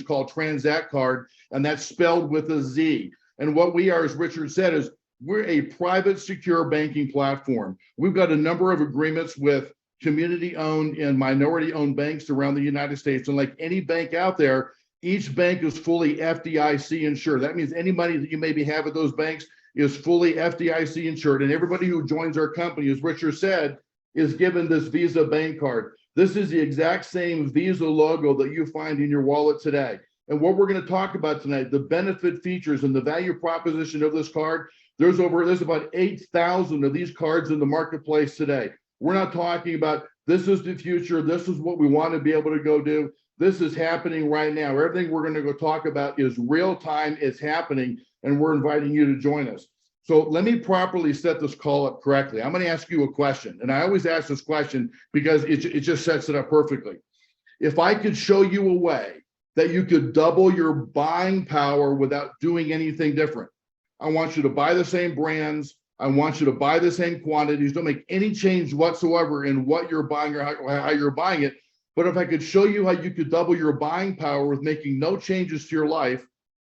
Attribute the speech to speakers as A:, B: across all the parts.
A: is called Transact Card, and that's spelled with a Z. And what we are, as Richard said, is we're a private, secure banking platform. We've got a number of agreements with community-owned and minority-owned banks around the United States. And like any bank out there, each bank is fully FDIC insured. That means any money that you maybe have at those banks is fully FDIC insured. And everybody who joins our company, as Richard said, is given this Visa bank card. This is the exact same Visa logo that you find in your wallet today. And what we're going to talk about tonight, the benefit features and the value proposition of this card. There's about 8,000 of these cards in the marketplace today. We're not talking about this is the future, this is what we want to be able to go do. This is happening right now. Everything we're going to go talk about is real time, it's happening, and we're inviting you to join us. So let me properly set this call up correctly. I'm going to ask you a question, and I always ask this question because it just sets it up perfectly. If I could show you a way that you could double your buying power without doing anything different, I want you to buy the same brands, I want you to buy the same quantities, don't make any change whatsoever in what you're buying or how you're buying it. But if I could show you how you could double your buying power with making no changes to your life,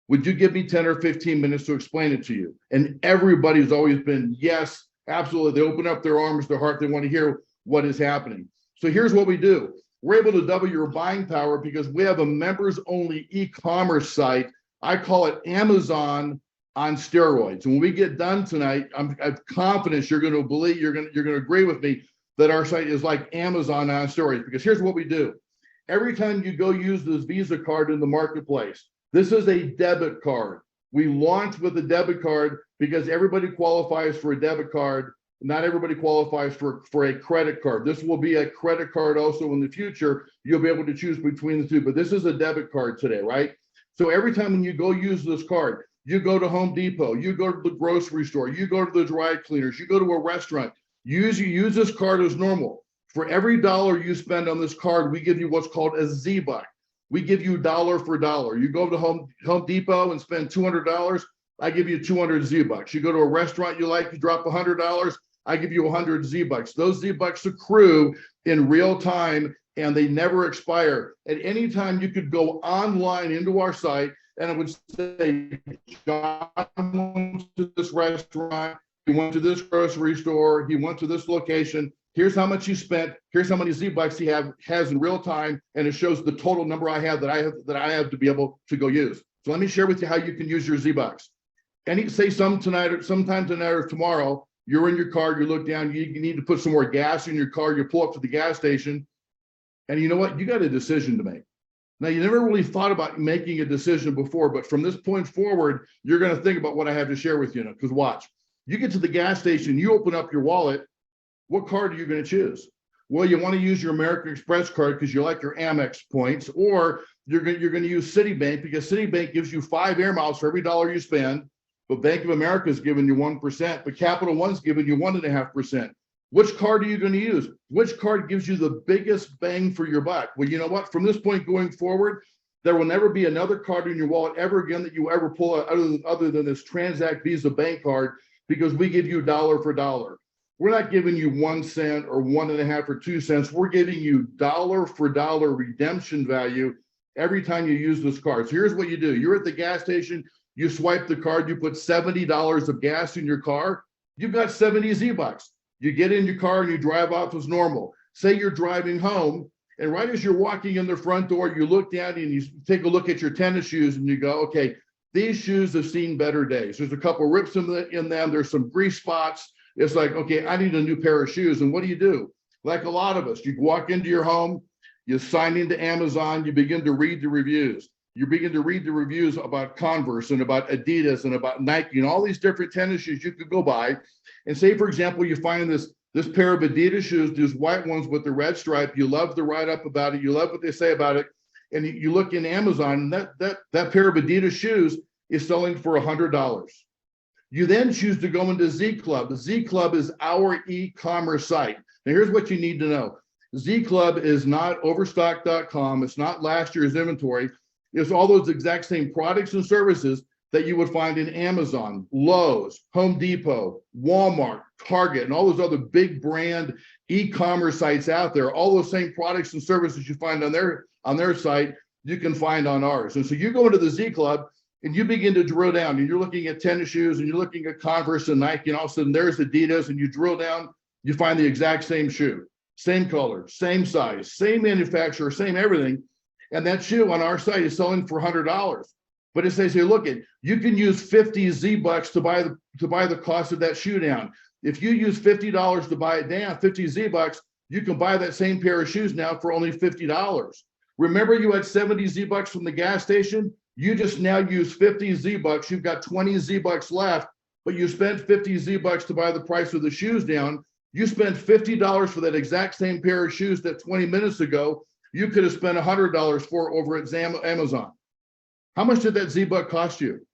A: would you give me 10 or 15 minutes to explain it to you? And everybody's always been, yes, absolutely. They open up their arms, their heart, they want to hear what is happening. So here's what we do. We're able to double your buying power because we have a members only e-commerce site. I call it Amazon on steroids. And when we get done tonight, I'm confident you're going to believe, you're going to agree with me that our site is like Amazon on steroids, because here's what we do. Every time you go use this Visa card in the marketplace, this is a debit card. We launched with a debit card because everybody qualifies for a debit card. Not everybody qualifies for a credit card. This will be a credit card also in the future. You'll be able to choose between the two, but this is a debit card today, right? So every time when you go use this card, you go to Home Depot, you go to the grocery store, you go to the dry cleaners, you go to a restaurant, you use this card as normal. For every dollar you spend on this card, we give you what's called a Z-Buck. We give you dollar for dollar. You go to Home Depot and spend $200, I give you 200 Z-Bucks. You go to a restaurant you like, you drop $100, I give you 100 Z-Bucks. Those Z-Bucks accrue in real time and they never expire. At any time you could go online into our site and it would say, John went to this restaurant, he went to this grocery store, he went to this location, here's how much he spent, here's how many Z-Bucks he has in real time, and it shows the total number I have that I have to be able to go use. So let me share with you how you can use your Z-Bucks. Sometime tonight or tomorrow, you're in your car, you look down, you need to put some more gas in your car, you pull up to the gas station, and you know what? You got a decision to make. Now, you never really thought about making a decision before, but from this point forward, you're going to think about what I have to share with you now, because watch. You get to the gas station, you open up your wallet, what card are you going to choose? Well, you want to use your American Express card because you like your Amex points, or you're going to use Citibank because Citibank gives you 5 air miles for every dollar you spend, but Bank of America is giving you 1%, but Capital One's giving you 1.5%. Which card are you going to use? Which card gives you the biggest bang for your buck? Well, you know what? From this point going forward, there will never be another card in your wallet ever again that you ever pull out other than this Transact Visa bank card, because we give you dollar for dollar. We're not giving you 1 cent or 1.5 or 2 cents. We're giving you dollar for dollar redemption value every time you use this card. So here's what you do. You're at the gas station, you swipe the card, you put $70 of gas in your car, you've got 70 Z-Bucks. You get in your car and you drive off as normal. Say you're driving home, and right as you're walking in the front door, you look down and you take a look at your tennis shoes and you go, okay, these shoes have seen better days. There's a couple rips in them. There's some grease spots. It's like, okay, I need a new pair of shoes. And what do? Like a lot of us, you walk into your home, you sign into Amazon, you begin to read the reviews. You begin to read the reviews about Converse and about Adidas and about Nike and all these different tennis shoes you could go buy. And say, for example, you find this pair of Adidas shoes, these white ones with the red stripe. You love the write-up about it. You love what they say about it. And you look in Amazon, and that pair of Adidas shoes is selling for $100. You then choose to go into Z Club. Z Club is our e-commerce site. Now, here's what you need to know. Z Club is not Overstock.com. It's not last year's inventory. It's all those exact same products and services that you would find in Amazon, Lowe's, Home Depot, Walmart, Target, and all those other big brand e-commerce sites out there. All those same products and services you find on their site, you can find on ours. And so you go into the Z Club and you begin to drill down, and you're looking at tennis shoes and you're looking at Converse and Nike, and all of a sudden there's Adidas, and you drill down, you find the exact same shoe, same color, same size, same manufacturer, same everything. And that shoe on our site is selling for $100. But it says here, look, you can use 50 Z-Bucks to buy the cost of that shoe down. If you use $50 to buy it down, 50 Z-Bucks, you can buy that same pair of shoes now for only $50. Remember, you had 70 Z-Bucks from the gas station? You just now use 50 Z-Bucks. You've got 20 Z-Bucks left, but you spent 50 Z-Bucks to buy the price of the shoes down. You spent $50 for that exact same pair of shoes that 20 minutes ago you could have spent $100 for over at Amazon. How much did that Z-Buck cost you?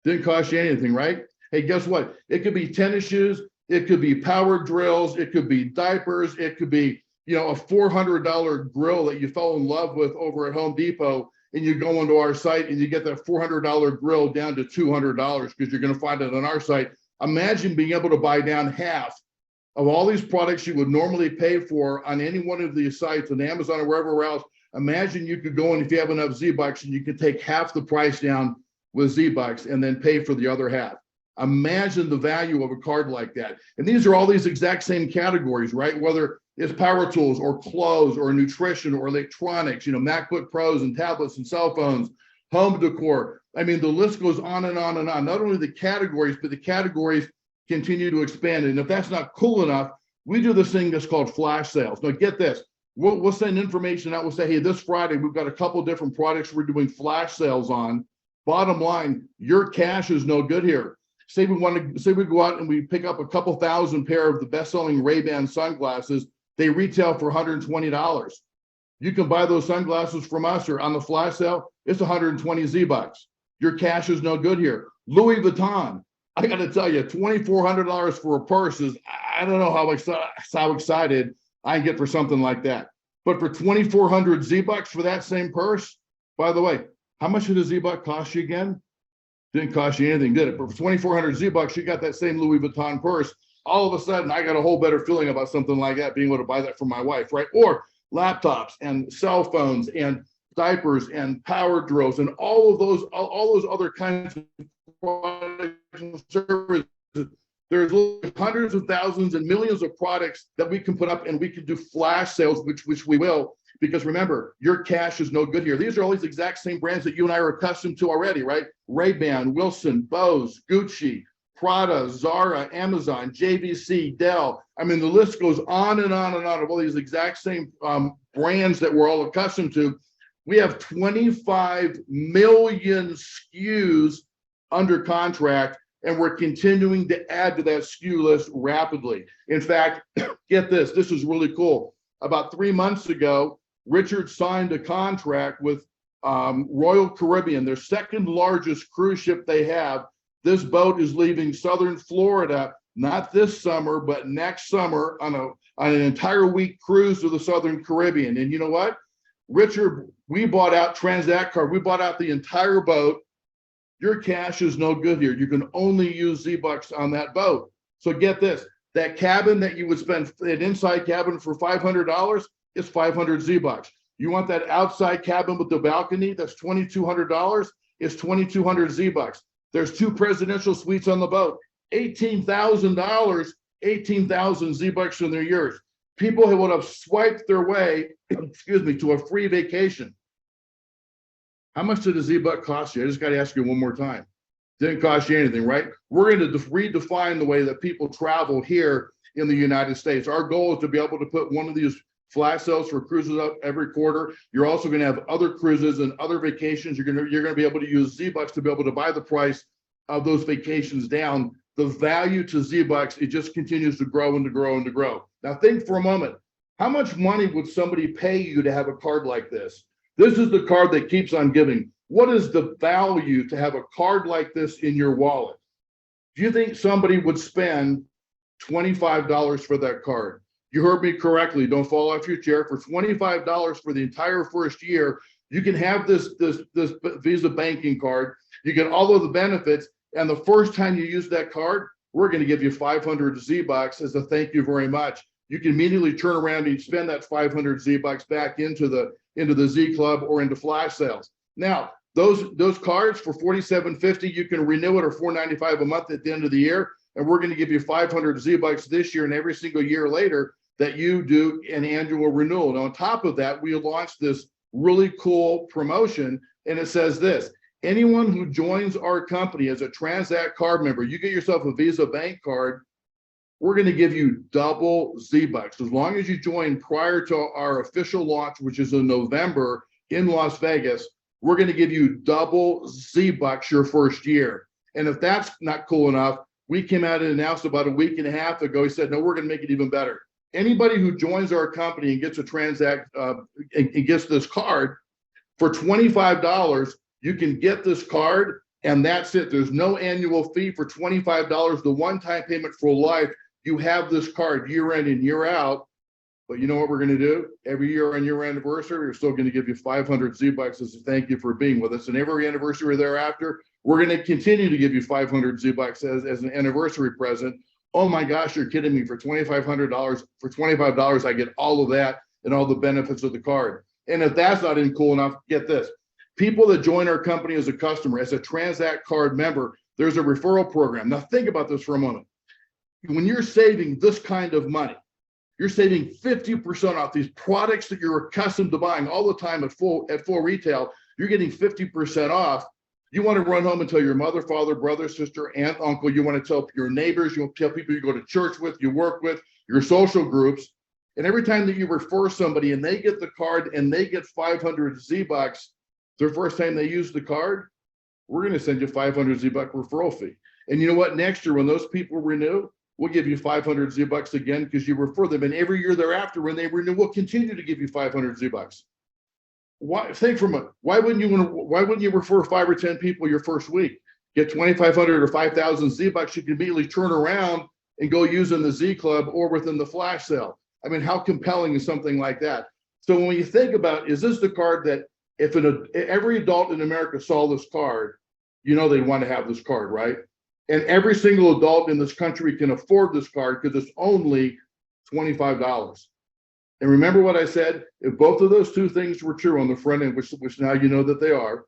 A: Didn't cost you anything, right? Hey, guess what? It could be tennis shoes. It could be power drills. It could be diapers. It could be, a $400 grill that you fell in love with over at Home Depot, and you go onto our site and you get that $400 grill down to $200 because you're going to find it on our site. Imagine being able to buy down half of all these products you would normally pay for on any one of these sites, on Amazon or wherever else. Imagine you could go in, if you have enough Z-Bucks, and you could take half the price down with Z-Bucks and then pay for the other half. Imagine the value of a card like that. And these are all these exact same categories, right? Whether it's power tools or clothes or nutrition or electronics, MacBook Pros and tablets and cell phones, home decor. I mean, the list goes on and on and on. Not only the categories, but the categories continue to expand. And if that's not cool enough, we do this thing that's called flash sales. Now get this, we'll send information out. We'll say, hey, this Friday, we've got a couple different products we're doing flash sales on. Bottom line, your cash is no good here. Say we go out and we pick up a couple thousand pair of the best-selling Ray-Ban sunglasses. They retail for $120. You can buy those sunglasses from us, or on the flash sale, it's 120 Z-Bucks. Your cash is no good here. Louis Vuitton, I got to tell you, $2,400 for a purse is, I don't know how excited I can get for something like that. But for 2,400 Z-Bucks for that same purse, by the way, how much did a Z-Buck cost you again? Didn't cost you anything, did it? But for 2,400 Z-Bucks, you got that same Louis Vuitton purse. All of a sudden, I got a whole better feeling about something like that, being able to buy that for my wife, right? Or laptops and cell phones and diapers and power drills and all those other kinds of products and services. There's hundreds of thousands and millions of products that we can put up, and we can do flash sales, which we will, because remember, your cash is no good here. These are all these exact same brands that you and I are accustomed to already, right? Ray-Ban, Wilson, Bose, Gucci, Prada, Zara, Amazon, JVC, Dell. I mean, the list goes on and on and on of all these exact same brands that we're all accustomed to. We have 25 million SKUs under contract, and we're continuing to add to that SKU list rapidly. In fact, get this, this is really cool. About 3 months ago, Richard signed a contract with Royal Caribbean, their second largest cruise ship they have. This boat is leaving southern Florida, not this summer, but next summer on an entire week cruise to the Southern Caribbean. And you know what? Richard, we bought out Transact Card. We bought out the entire boat. Your cash is no good here. You can only use Z-Bucks on that boat. So get this, that cabin that you would spend, an inside cabin for $500 is 500 Z-Bucks. You want that outside cabin with the balcony, that's $2,200, is 2,200 Z-Bucks. There's 2 presidential suites on the boat, $18,000, 18,000 Z-Bucks in their years. People who would have swiped their way, to a free vacation. How much did a Z-Buck cost you? I just got to ask you one more time. Didn't cost you anything, right? We're going to redefine the way that people travel here in the United States. Our goal is to be able to put one of these flash sales for cruises up every quarter. You're also going to have other cruises and other vacations. You're going to be able to use Z-Bucks to be able to buy the price of those vacations down. The value to Z-Bucks, it just continues to grow and to grow and to grow. Now think for a moment, how much money would somebody pay you to have a card like this? This is the card that keeps on giving. What is the value to have a card like this in your wallet? Do you think somebody would spend $25 for that card? You heard me correctly. Don't fall off your chair. For $25 for the entire first year, you can have this Visa banking card. You get all of the benefits. And the first time you use that card, we're going to give you 500 Z-Bucks as a thank you very much. You can immediately turn around and spend that 500 Z-Bucks back into the into the Z Club or into flash sales. Now, those cards for $47.50, you can renew it, or $4.95 a month at the end of the year. And we're going to give you 500 Z-Bucks this year and every single year later that you do an annual renewal. And on top of that, we launched this really cool promotion, and it says this: anyone who joins our company as a Transact card member, you get yourself a Visa bank card, we're going to give you double Z-Bucks. As long as you join prior to our official launch, which is in November in Las Vegas, we're going to give you double Z-Bucks your first year. And if that's not cool enough, we came out and announced about a week and a half ago, he said, no, we're going to make it even better. Anybody who joins our company and gets a Transact and gets this card for $25, you can get this card, and that's it. There's no annual fee for $25. The one-time payment for life. You have this card year in and year out. But you know what we're going to do? Every year on your anniversary, we're still going to give you 500 Z-Bucks as a thank you for being with us. And every anniversary thereafter, we're going to continue to give you 500 Z-Bucks as an anniversary present. Oh my gosh, you're kidding me. For $2,500, for $25, I get all of that and all the benefits of the card. And if that's not even cool enough, get this. People that join our company as a customer, as a Transact card member, there's a referral program. Now think about this for a moment. When you're saving this kind of money, you're saving 50% off these products that you're accustomed to buying all the time at full retail. You're getting 50% off. You want to run home and tell your mother, father, brother, sister, aunt, uncle. You want to tell your neighbors. You want to tell people you go to church with, you work with, your social groups. And every time that you refer somebody and they get the card and they get 500 Z-Bucks, their first time they use the card, we're going to send you 500 Z-Buck referral fee. And you know what? Next year, when those people renew, we'll give you 500 Z-Bucks again because you refer them. And every year thereafter, when they renew, we'll continue to give you 500 Z-Bucks. Why wouldn't you refer 5 or 10 people your first week? Get 2,500 or 5,000 Z-Bucks, you can immediately turn around and go use in the Z Club or within the flash sale. I mean, how compelling is something like that? So when you think about, is this the card that if every adult in America saw this card, you know they'd want to have this card, right? And every single adult in this country can afford this card because it's only $25. And remember what I said, if both of those two things were true on the front end, which now you know that they are,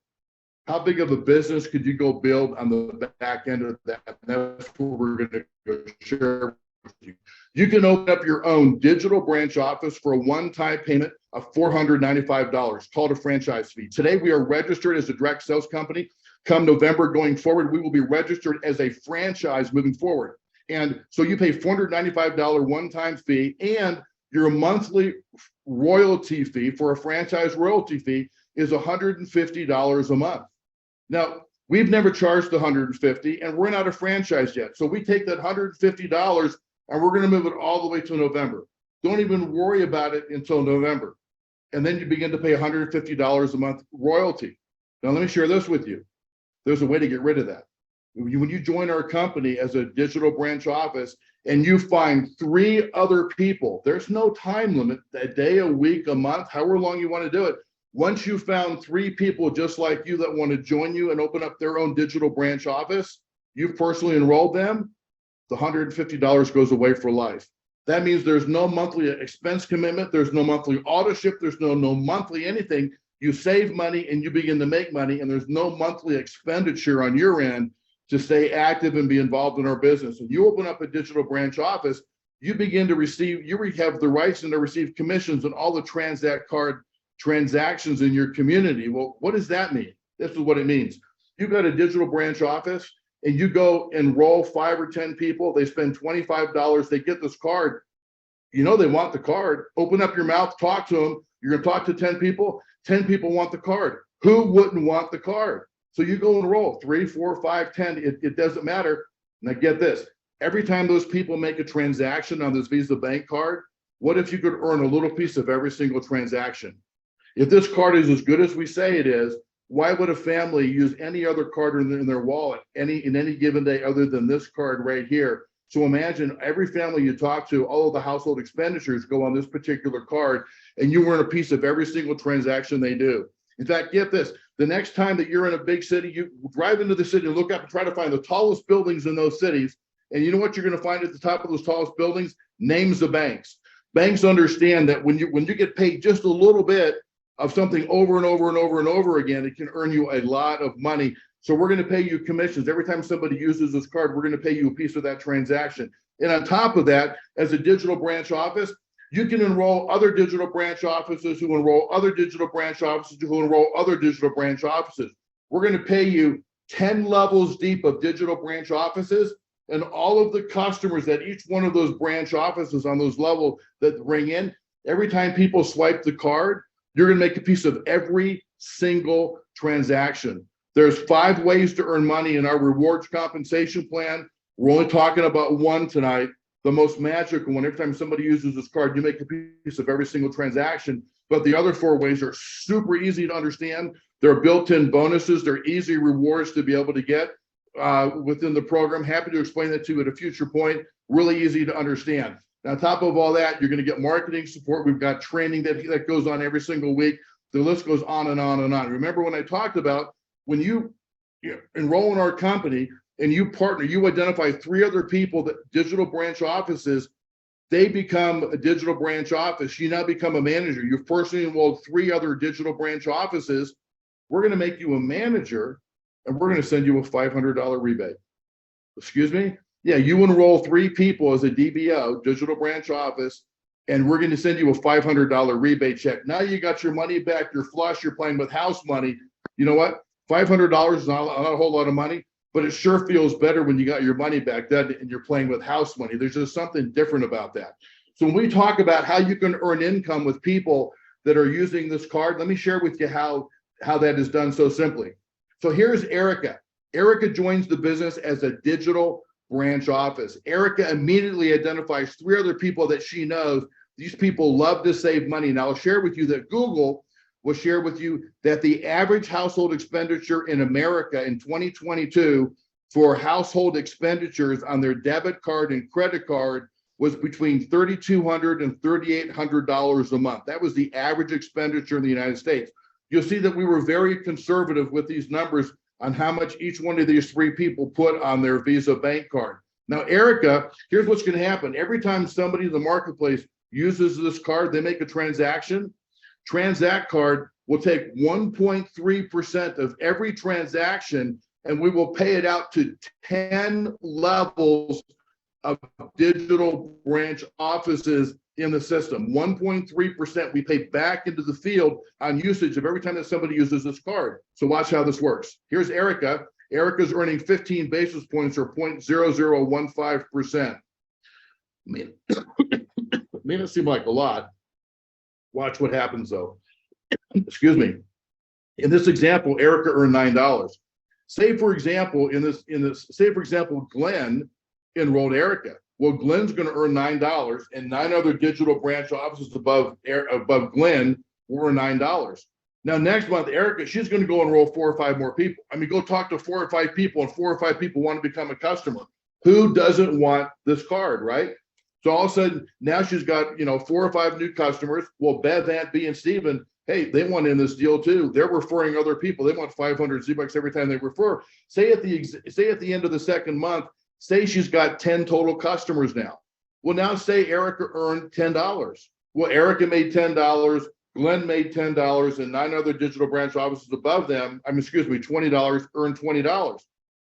A: how big of a business could you go build on the back end of that? And that's what we're going to go share with you. You can open up your own digital branch office for a one-time payment of $495, called a franchise fee. Today, we are registered as a direct sales company. Come November going forward, we will be registered as a franchise moving forward. And so you pay $495 one-time fee, and your monthly royalty fee for a franchise royalty fee is $150 a month. Now, we've never charged $150, and we're not a franchise yet. So we take that $150 and we're going to move it all the way to November. Don't even worry about it until November. And then you begin to pay $150 a month royalty. Now, let me share this with you. There's a way to get rid of that. When you join our company as a digital branch office and you find 3 other people, there's no time limit, a day, a week, a month, however long you want to do it. Once you found 3 people just like you that want to join you and open up their own digital branch office, you've personally enrolled them, the $150 goes away for life. That means there's no monthly expense commitment, there's no monthly auto ship, there's no monthly anything. You save money and you begin to make money, and there's no monthly expenditure on your end to stay active and be involved in our business. And you open up a digital branch office, you begin to receive, you have the rights and to receive commissions on all the Transact card transactions in your community. Well, what does that mean? This is what it means. You've got a digital branch office and you go enroll 5 or 10 people, they spend $25, they get this card. You know they want the card. Open up your mouth, talk to them. You're gonna talk to 10 people, 10 people want the card. Who wouldn't want the card? So you go enroll 3, 4, 5, 10, it doesn't matter. Now get this, every time those people make a transaction on this Visa bank card, what if you could earn a little piece of every single transaction? If this card is as good as we say it is, why would a family use any other card in their wallet in any given day other than this card right here? So imagine every family you talk to, all of the household expenditures go on this particular card, and you earn a piece of every single transaction they do. In fact, get this, the next time that you're in a big city, you drive into the city and look up and try to find the tallest buildings in those cities. And you know what you're going to find at the top of those tallest buildings? Names of banks. Banks understand that when you get paid just a little bit of something over and over and over and over again, it can earn you a lot of money. So we're going to pay you commissions. Every time somebody uses this card, we're going to pay you a piece of that transaction. And on top of that, as a digital branch office, you can enroll other digital branch offices who enroll other digital branch offices who enroll other digital branch offices. We're going to pay you 10 levels deep of digital branch offices, and all of the customers that each one of those branch offices on those levels that ring in, every time people swipe the card, you're going to make a piece of every single transaction. There's 5 ways to earn money in our rewards compensation plan. We're only talking about one tonight, the most magical one. Every time somebody uses this card, you make a piece of every single transaction. But the other 4 ways are super easy to understand. They're built-in bonuses. They're easy rewards to be able to get within the program. Happy to explain that to you at a future point. Really easy to understand. Now, on top of all that, you're going to get marketing support. We've got training that goes on every single week. The list goes on and on and on. Remember when I talked about when you enroll in our company and you partner, you identify 3 other people that digital branch offices, they become a digital branch office. You now become a manager. You've personally enrolled 3 other digital branch offices. We're going to make you a manager, and we're going to send you a $500 rebate. Excuse me? Yeah, you enroll 3 people as a DBO, digital branch office, and we're going to send you a $500 rebate check. Now you got your money back. You're flush. You're playing with house money. You know what? $500 is not a whole lot of money, but it sure feels better when you got your money back then and you're playing with house money. There's just something different about that. So when we talk about how you can earn income with people that are using this card, let me share with you how that is done so simply. So here's Erica. Erica joins the business as a digital branch office. Erica immediately identifies 3 other people that she knows. These people love to save money. Now I'll share with you that Google will share with you that the average household expenditure in America in 2022 for household expenditures on their debit card and credit card was between $3,200 and $3,800 a month. That was the average expenditure in the United States. You'll see that we were very conservative with these numbers on how much each one of these 3 people put on their Visa bank card. Now, Erica, here's what's going to happen. Every time somebody in the marketplace uses this card, they make a transaction. Transact card will take 1.3% of every transaction, and we will pay it out to 10 levels of digital branch offices in the system. 1.3% we pay back into the field on usage of every time that somebody uses this card. So watch how this works. Here's Erica. Erica's earning 15 basis points or 0.0015%. May not seem like a lot. Watch what happens though. Excuse me. In this example, Erica earned $9. Say for example, Glenn enrolled Erica. Well, Glenn's going to earn $9, and 9 other digital branch offices above Glenn will earn $9. Now, next month, Erica, she's going to go enroll 4 or 5 more people. I mean, go talk to 4 or 5 people, and 4 or 5 people want to become a customer. Who doesn't want this card, right? So all of a sudden, now she's got 4 or 5 new customers. Well, Bev, Aunt B, and Steven, hey, they want in this deal too. They're referring other people. They want 500 Z-Bucks every time they refer. Say at the end of the second month, say she's got 10 total customers now. Well, now say Erica earned $10. Well, Erica made $10, Glenn made $10, and 9 other digital branch offices above them, $20, earned $20.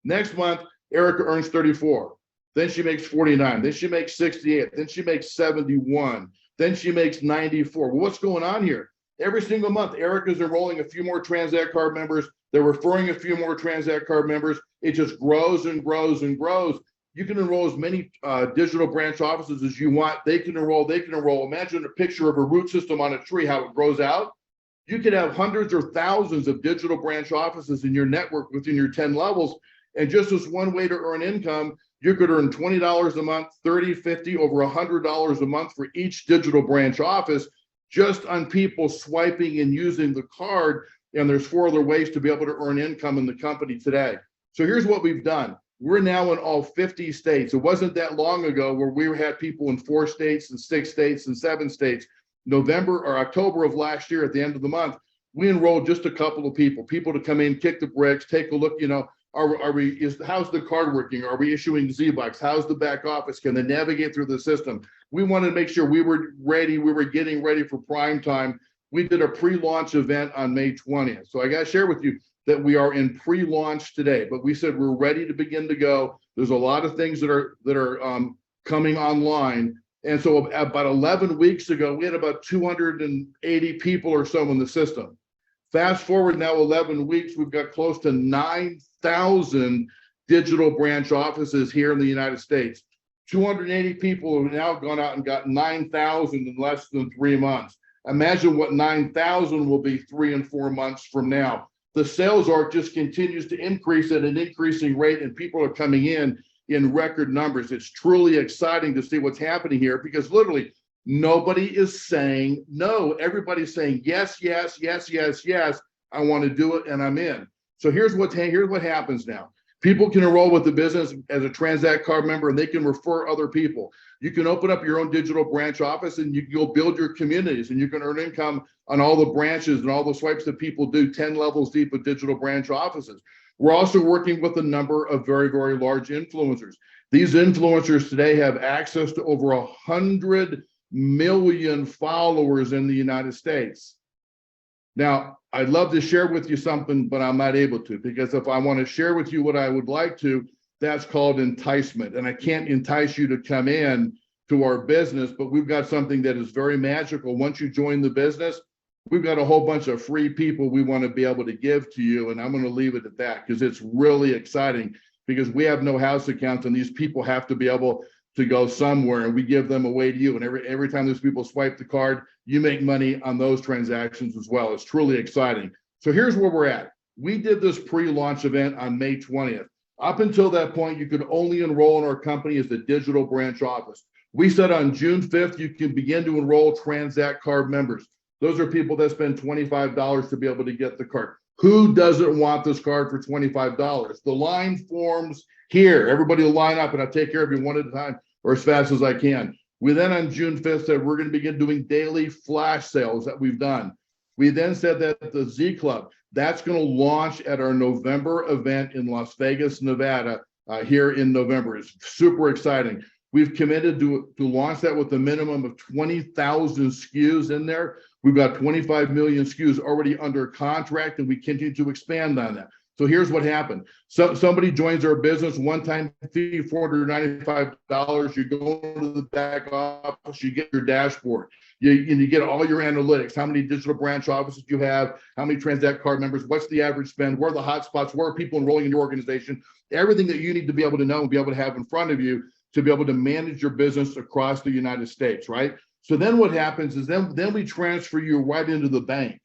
A: Next month, Erica earns $34. Then she makes $49. Then she makes $68. Then she makes $71. Then she makes $94. Well, what's going on here? Every single month, Erica's enrolling a few more Transact card members. They're referring a few more Transact card members. It just grows and grows and grows. You can enroll as many digital branch offices as you want. They can enroll. Imagine a picture of a root system on a tree, how it grows out. You could have hundreds or thousands of digital branch offices in your network within your 10 levels. And just as one way to earn income, you could earn $20 a month, $30, $50, over $100 a month for each digital branch office, just on people swiping and using the card. And there's 4 other ways to be able to earn income in the company today. So here's what we've done. We're now in all 50 states. It wasn't that long ago where we had people in 4 states and 6 states and 7 states. November or October of last year, at the end of the month, we enrolled just a couple of people to come in, kick the bricks, take a look, how's the card working? Are we issuing Z-Bucks? How's the back office? Can they navigate through the system? We wanted to make sure we were ready. We were getting ready for prime time we did a pre-launch event on May 20th. So I got to share with you that we are in pre-launch today, but we said we're ready to begin to go. There's a lot of things that are coming online. And so about 11 weeks ago, we had about 280 people or so in the system. Fast forward now 11 weeks, we've got close to 9,000 digital branch offices here in the United States. 280 people have now gone out and got 9,000 in less than 3 months. Imagine what 9,000 will be 3 and 4 months from now. The sales arc just continues to increase at an increasing rate, and people are coming in record numbers. It's truly exciting to see what's happening here, because literally nobody is saying no. Everybody's saying yes, yes, yes, yes, yes. I want to do it, and I'm in. So here's what happens now. People can enroll with the business as a Transact card member, and they can refer other people. You can open up your own digital branch office, and you'll build your communities, and you can earn income on all the branches and all the swipes that people do 10 levels deep of digital branch offices. We're also working with a number of very, very large influencers. These influencers today have access to over 100 million followers in the United States. Now, I'd love to share with you something, but I'm not able to, because if I want to share with you what I would like to, that's called enticement. And I can't entice you to come in to our business, but we've got something that is very magical. Once you join the business, we've got a whole bunch of free people we want to be able to give to you. And I'm going to leave it at that, because it's really exciting, because we have no house accounts, and these people have to be able to go somewhere, and we give them away to you. And every time those people swipe the card, you make money on those transactions as well. It's truly exciting. So here's where we're at. We did this pre-launch event on May 20th. Up until that point, you could only enroll in our company as a digital branch office. We said on June 5th, you can begin to enroll Transact card members. Those are people that spend $25 to be able to get the card. Who doesn't want this card for $25? The line forms here. Everybody will line up, and I'll take care of you one at a time or as fast as I can. We then on June 5th said we're going to begin doing daily flash sales that we've done. We then said that the Z Club, that's going to launch at our November event in Las Vegas, Nevada, here in November. It's super exciting. We've committed to launch that with a minimum of 20,000 SKUs in there. We've got 25 million SKUs already under contract, and we continue to expand on that. So here's what happened. So somebody joins our business, one-time fee, $495. You go to the back office, you get your dashboard. You get all your analytics, how many digital branch offices you have, how many Transact card members, what's the average spend, where are the hot spots, where are people enrolling in your organization, everything that you need to be able to know and be able to have in front of you to be able to manage your business across the United States, right? So then what happens is then we transfer you right into the bank.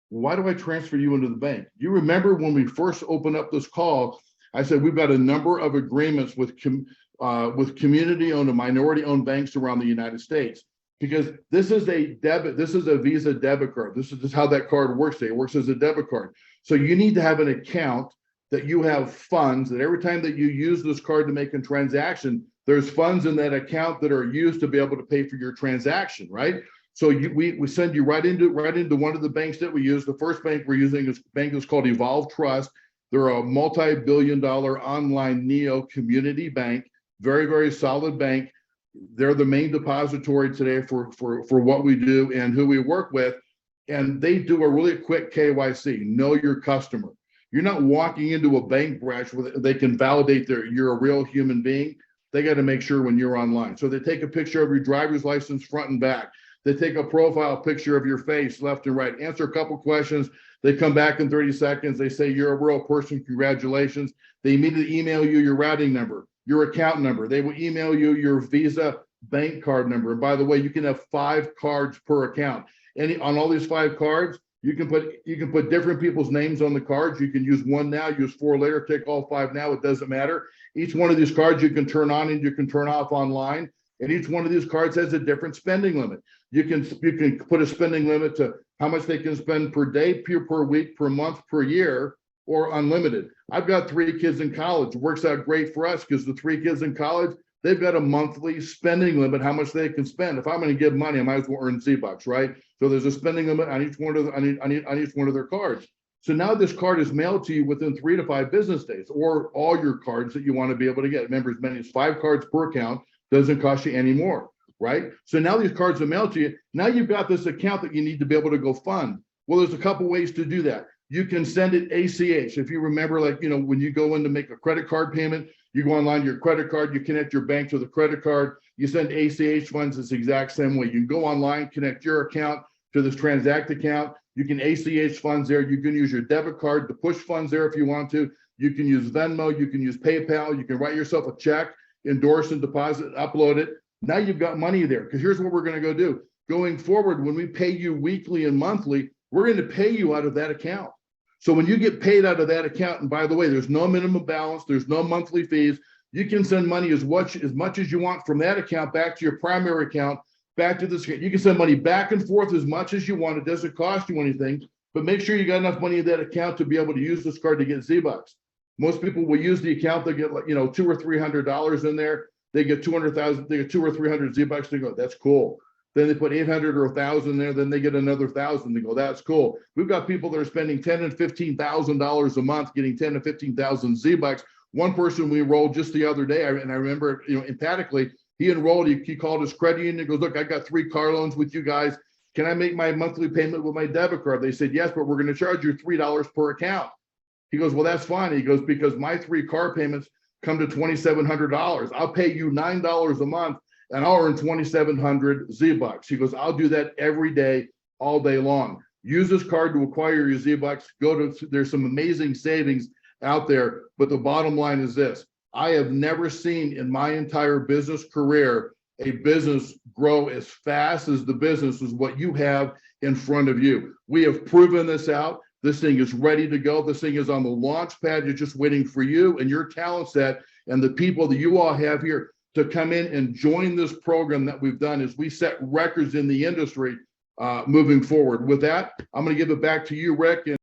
A: Why do I transfer you into the bank? You remember when we first opened up this call, I said we've got a number of agreements with community-owned and minority-owned banks around the United States, because this is a Visa debit card. This is how that card works. It works as a debit card. So you need to have an account that you have funds, that every time that you use this card to make a transaction, there's funds in that account that are used to be able to pay for your transaction, right? So we send you right into one of the banks that we use. The first bank we're using is called Evolve Trust. They're a multi-billion-dollar online neo community bank, very, very solid bank. They're the main depository today for what we do and who we work with. And they do a really quick KYC, know your customer. You're not walking into a bank branch where they can validate you're a real human being. They got to make sure when you're online. So they take a picture of your driver's license front and back. They take a profile picture of your face left and right, answer a couple questions. They come back in 30 seconds. They say, you're a real person. Congratulations. They immediately email you your routing number, your account number. They will email you your Visa bank card number. And by the way, you can have 5 cards per account. On all these 5 cards, you can put different people's names on the cards. You can use one now, use 4 later, take all 5 now. It doesn't matter. Each one of these cards you can turn on and you can turn off online. And each one of these cards has a different spending limit. You can put a spending limit to how much they can spend per day, per week, per month, per year, or unlimited. I've got 3 kids in college. It works out great for us because the 3 kids in college, they've got a monthly spending limit, how much they can spend. If I'm going to give money, I might as well earn Z-Bucks, right? So there's a spending limit on each one of their cards. So now this card is mailed to you within 3 to 5 business days, or all your cards that you want to be able to get. Remember, as many as 5 cards per account doesn't cost you any more. right? So now these cards are mailed to you. Now you've got this account that you need to be able to go fund. Well, there's a couple ways to do that. You can send it ACH. If you remember, like, when you go in to make a credit card payment, you go online to your credit card, you connect your bank to the credit card, you send ACH funds. It's the exact same way. You can go online, connect your account to this Transact account. You can ACH funds there. You can use your debit card to push funds there if you want to. You can use Venmo. You can use PayPal. You can write yourself a check, endorse and deposit, upload it. Now you've got money there, because here's what we're going to go do. Going forward, when we pay you weekly and monthly, we're going to pay you out of that account. So when you get paid out of that account, and by the way, there's no minimum balance, there's no monthly fees. You can send money as much as you want from that account back to your primary account, back to this account. You can send money back and forth as much as you want. It doesn't cost you anything, but make sure you got enough money in that account to be able to use this card to get Z-Bucks. Most people will use the account. They get like, $200 or $300 in there. They get 200,000. They get 200 or 300 Z-Bucks. They go, that's cool. Then they put 800 or 1,000 there. Then they get another 1,000. They go, that's cool. We've got people that are spending $10,000 and $15,000 a month, getting 10,000 to 15,000 Z-Bucks. One person we enrolled just the other day, and I remember, emphatically, he enrolled. He called his credit union. He goes, look, I got 3 car loans with you guys. Can I make my monthly payment with my debit card? They said yes, but we're going to charge you $3 per account. He goes, well, that's fine. He goes, because my 3 car payments come to $2,700. I'll pay you $9 a month, and I'll earn 2,700 Z-Bucks. He goes, I'll do that every day, all day long. Use this card to acquire your Z-Bucks. There's some amazing savings out there, but the bottom line is this. I have never seen in my entire business career a business grow as fast as the business is what you have in front of you. We have proven this out. This thing is ready to go. This thing is on the launch pad. It's just waiting for you and your talent set and the people that you all have here to come in and join this program that we've done as we set records in the industry moving forward. With that, I'm going to give it back to you, Rick.